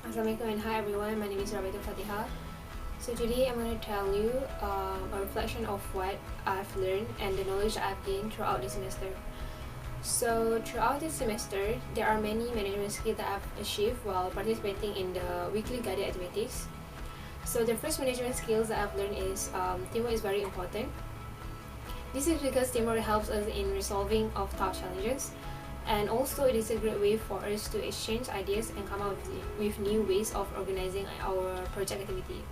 Assalamualaikum and hi everyone, my name is Rabiatul Fateha. So today I'm going to tell you a reflection of what I've learned and the knowledge I've gained throughout the semester. So throughout this semester, there are many management skills that I've achieved while participating in the weekly guided activities. So the first management skills that I've learned is teamwork is very important. This is because teamwork helps us in resolving of tough challenges, and also it is a great way for us to exchange ideas and come up with new ways of organizing our project activity.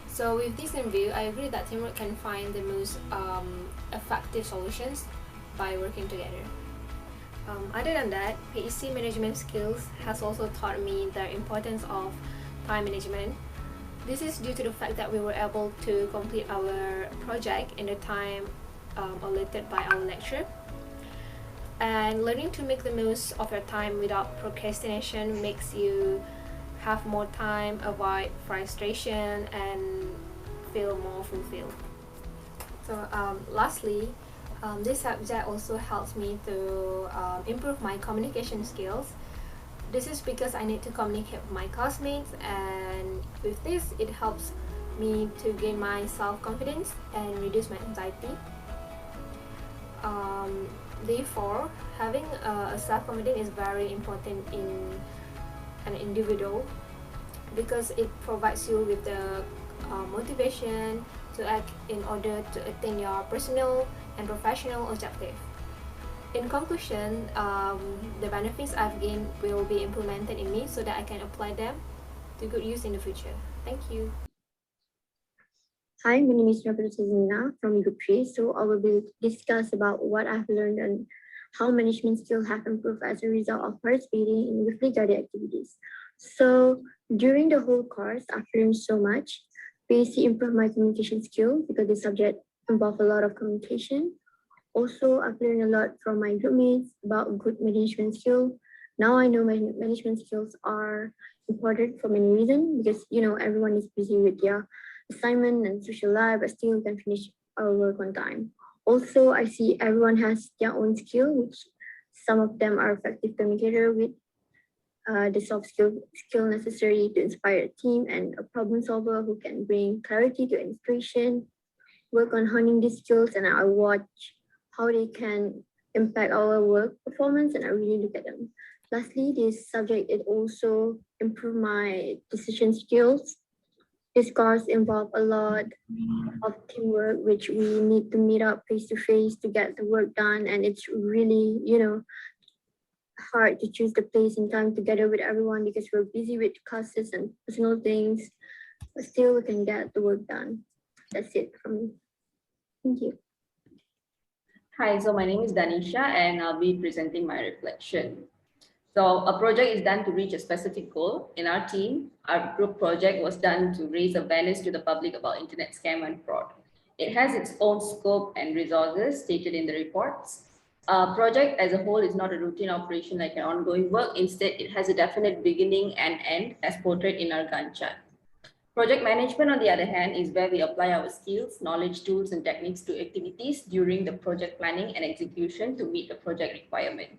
So with this in view, I agree that teamwork can find the most effective solutions by working together. Other than that, PEC management skills has also taught me the importance of time management. This is due to the fact that we were able to complete our project in the time allotted by our lecturer. And learning to make the most of your time without procrastination makes you have more time, avoid frustration, and feel more fulfilled. So lastly, this subject also helps me to improve my communication skills. This is because I need to communicate with my classmates, and with this it helps me to gain my self-confidence and reduce my anxiety. Therefore, having a self-confidence is very important in an individual because it provides you with the motivation to act in order to attain your personal and professional objective. In conclusion, the benefits I've gained will be implemented in me so that I can apply them to good use in the future. Thank you. Hi, my name is Rabiatul Sazlinna from Group 3. So I will be discuss about what I've learned and how management skills have improved as a result of participating in weekly guided activities. So during the whole course, I've learned so much. Basically improved my communication skill because the subject involved a lot of communication. Also, I've learned a lot from my group mates about good management skill. Now I know my management skills are important for many reasons because everyone is busy with their assignment and social life, but still can finish our work on time. Also, I see everyone has their own skill, which some of them are effective communicator with the soft skill necessary to inspire a team, and a problem solver who can bring clarity to any situation. Work on honing these skills, and I watch how they can impact our work performance, and I really look at them. Lastly, this subject it also improved my decision skills. This course involved a lot of teamwork, which we need to meet up face to face to get the work done, and it's really hard to choose the place and time together with everyone because we're busy with classes and personal things, but still we can get the work done. That's it from me. Thank you. Hi, so my name is Dhannisha and I'll be presenting my reflection. So a project is done to reach a specific goal. In our team, our group project was done to raise awareness to the public about internet scam and fraud. It has its own scope and resources stated in the reports. A project as a whole is not a routine operation like an ongoing work. Instead, it has a definite beginning and end as portrayed in our Gantt chart. Project management, on the other hand, is where we apply our skills, knowledge, tools, and techniques to activities during the project planning and execution to meet the project requirement.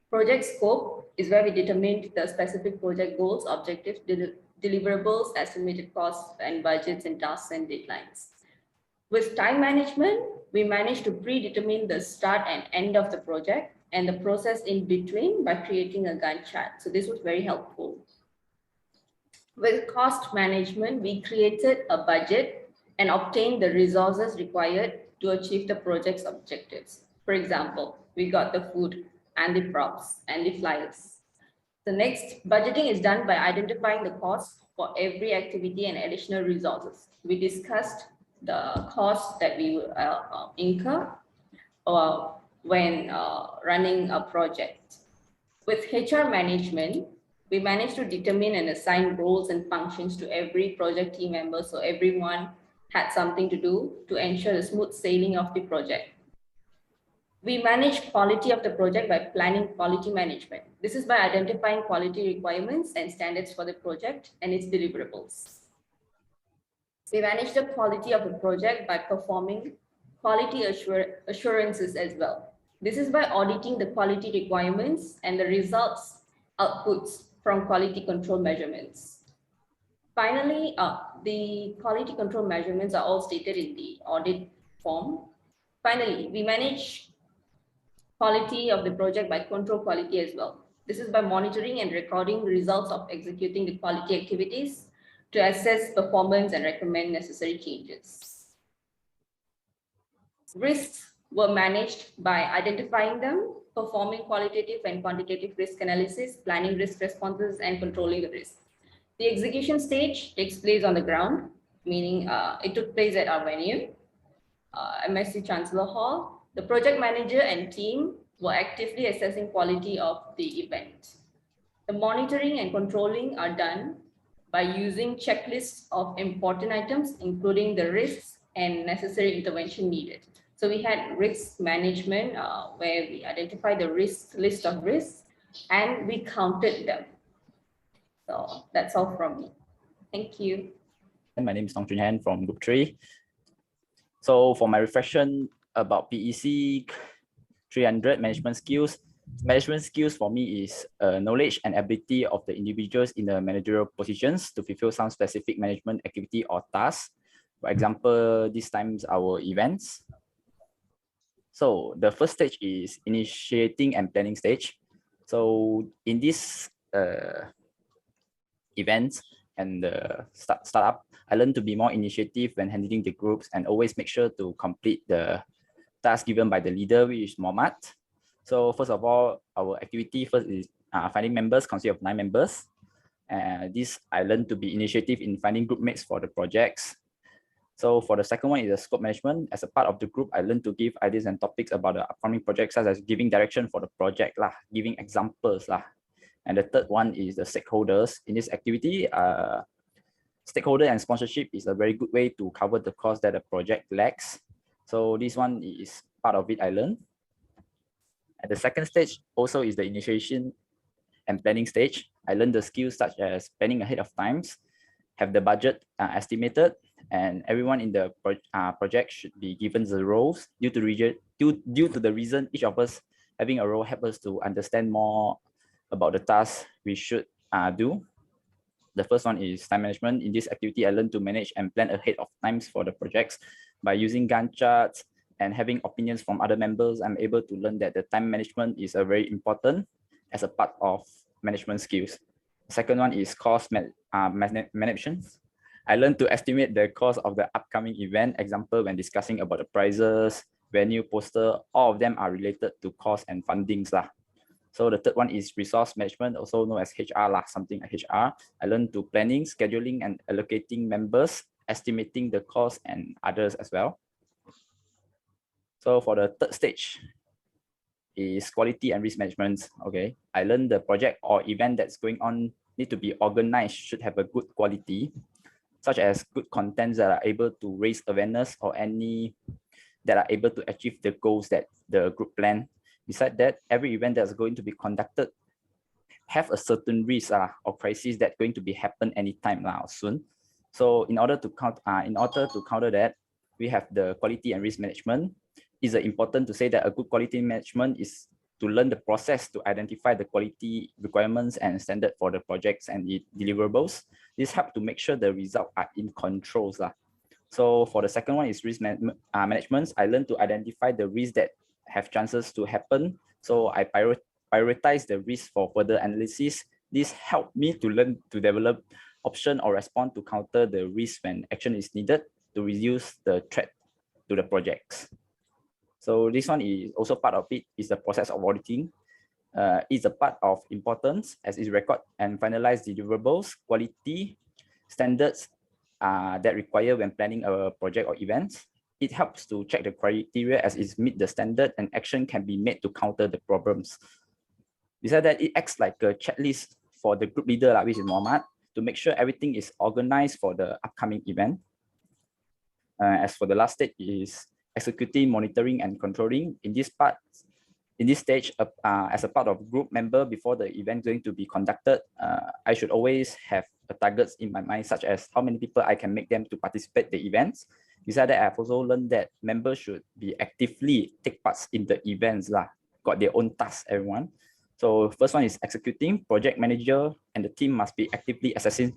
Project scope is where we determine the specific project goals, objectives, deliverables, estimated costs and budgets, and tasks and deadlines. With time management, we manage to predetermine the start and end of the project and the process in between by creating a Gantt chart. So this was very helpful. With cost management, we created a budget and obtained the resources required to achieve the project's objectives. For example, we got the food and the props and the flyers. The next, budgeting is done by identifying the cost for every activity and additional resources. We discussed the cost that we will incur when running a project. With HR management, we managed to determine and assign roles and functions to every project team member so everyone had something to do to ensure the smooth sailing of the project. We manage quality of the project by planning quality management. This is by identifying quality requirements and standards for the project and its deliverables. We manage the quality of the project by performing quality assurances as well. This is by auditing the quality requirements and the results outputs from quality control measurements. Finally, the quality control measurements are all stated in the audit form. Finally, we manage quality of the project by control quality as well. This is by monitoring and recording results of executing the quality activities to assess performance and recommend necessary changes. Risks were managed by identifying them, performing qualitative and quantitative risk analysis, planning risk responses, and controlling the risk. The execution stage takes place on the ground, meaning it took place at our venue, MSc Chancellor Hall. The project manager and team were actively assessing quality of the event. The monitoring and controlling are done by using checklists of important items, including the risks and necessary intervention needed. So we had risk management where we identified the list of risks and we counted them. So that's all from me. Thank you. My name is Hean from Group 3. So for my reflection about PEC300 management skills for me is knowledge and ability of the individuals in the managerial positions to fulfill some specific management activity or task. For example, this time's our events. So the first stage is initiating and planning stage. So in this events and the startup, I learned to be more initiative when handling the groups and always make sure to complete the task given by the leader, which is Mohammed. So first of all, our activity first is finding members, consist of 9 members. This I learned to be initiative in finding group mates for the projects. So for the second one is the scope management. As a part of the group, I learned to give ideas and topics about the upcoming projects, such as giving direction for the project, giving examples. And the third one is the stakeholders. In this activity, stakeholder and sponsorship is a very good way to cover the cost that the project lacks. So this one is part of it I learned. At the second stage also is the initiation and planning stage. I learned the skills such as planning ahead of times, have the budget estimated, and everyone in the project should be given the roles. Due to the reason each of us having a role help us to understand more about the tasks we should do. The first one is time management. In this activity, I learned to manage and plan ahead of times for the projects by using Gantt charts and having opinions from other members. I'm able to learn that the time management is a very important as a part of management skills. The second one is cost management. I learned to estimate the cost of the upcoming event. Example, when discussing about the prices, venue, poster, all of them are related to cost and fundings. So the third one is resource management, also known as HR, something like HR. I learned to planning, scheduling, and allocating members, estimating the cost and others as well. So for the third stage is quality and risk management. Okay, I learned the project or event that's going on need to be organized, should have a good quality, such as good contents that are able to raise awareness or any that are able to achieve the goals that the group plan. Besides that, every event that's going to be conducted have a certain risk or crisis that's going to be happen anytime soon. So in order to counter that, we have the quality and risk management. It's important to say that a good quality management is to learn the process to identify the quality requirements and standard for the projects and the deliverables. This helps to make sure the results are in controls. So for the second one is risk management. I learned to identify the risks that have chances to happen. So I prioritize the risk for further analysis. This helped me to learn to develop option or respond to counter the risk when action is needed to reduce the threat to the projects. So this one is also part of it is the process of auditing. It's a part of importance as it record and finalize deliverables, quality, standards that require when planning a project or events. It helps to check the criteria as it meet the standard and action can be made to counter the problems. Besides that, it acts like a checklist for the group leader, which is Mohammed, to make sure everything is organized for the upcoming event. As for the last stage is executing, monitoring, and controlling. In this stage, as a part of group member before the event going to be conducted, I should always have targets in my mind, such as how many people I can make them to participate in the events. Besides that, I've also learned that members should be actively take parts in the events, got their own tasks, everyone. So first one is executing. Project manager and the team must be actively assessing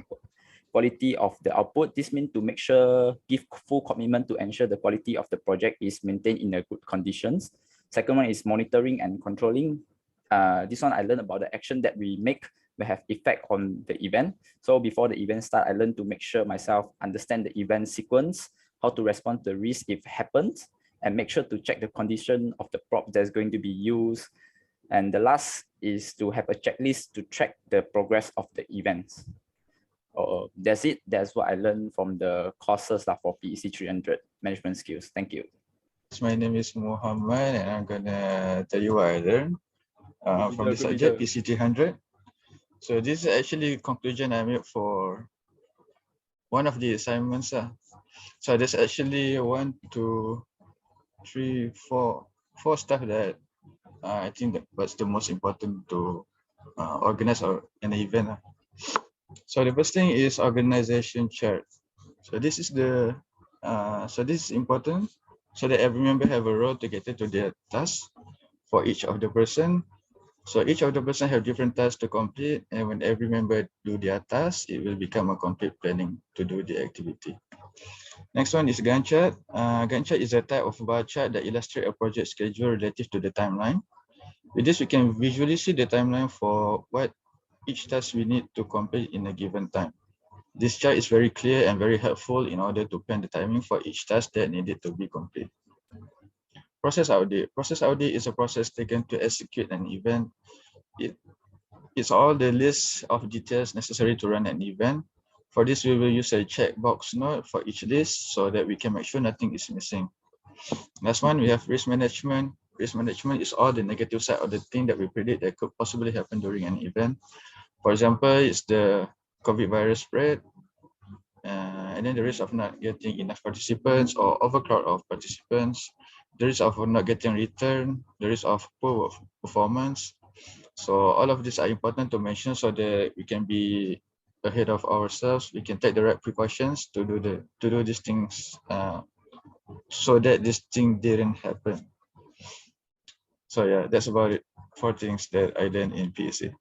quality of the output. This means to make sure, give full commitment to ensure the quality of the project is maintained in a good conditions. Second one is monitoring and controlling. This one I learned about the action that we make will have effect on the event. So before the event start, I learned to make sure myself understand the event sequence, how to respond to the risk if it happens, and make sure to check the condition of the prop that's going to be used. And the last is to have a checklist to track the progress of the events. That's it. That's what I learned from the courses for PEC300 management skills. Thank you. My name is Muhammad, and I'm gonna tell you what I learned from the subject PEC300. So this is actually conclusion I made for one of the assignments. So there's actually 1, 2, 3, 4 stuff that I think that was the most important to organize an event. So the first thing is organization chart. So this is the this is important so that every member have a role to get into their task for each of the person. So each of the person have different tasks to complete, and when every member do their task, it will become a complete planning to do the activity. Next one is Gantt chart. Gantt chart is a type of bar chart that illustrates a project schedule relative to the timeline. With this, we can visually see the timeline for what each task we need to complete in a given time. This chart is very clear and very helpful in order to plan the timing for each task that needed to be complete. Process audit. Process audit is a process taken to execute an event. It's all the list of details necessary to run an event. For this, we will use a checkbox note for each list so that we can make sure nothing is missing. Last one, we have risk management. Risk management is all the negative side of the thing that we predict that could possibly happen during an event. For example, it's the COVID virus spread, and then the risk of not getting enough participants or overcrowd of participants, the risk of not getting return, the risk of poor performance. So all of these are important to mention so that we can be ahead of ourselves. We can take the right precautions to do these things so that this thing didn't happen. So yeah, that's about it. 4 things that I learned in PEC.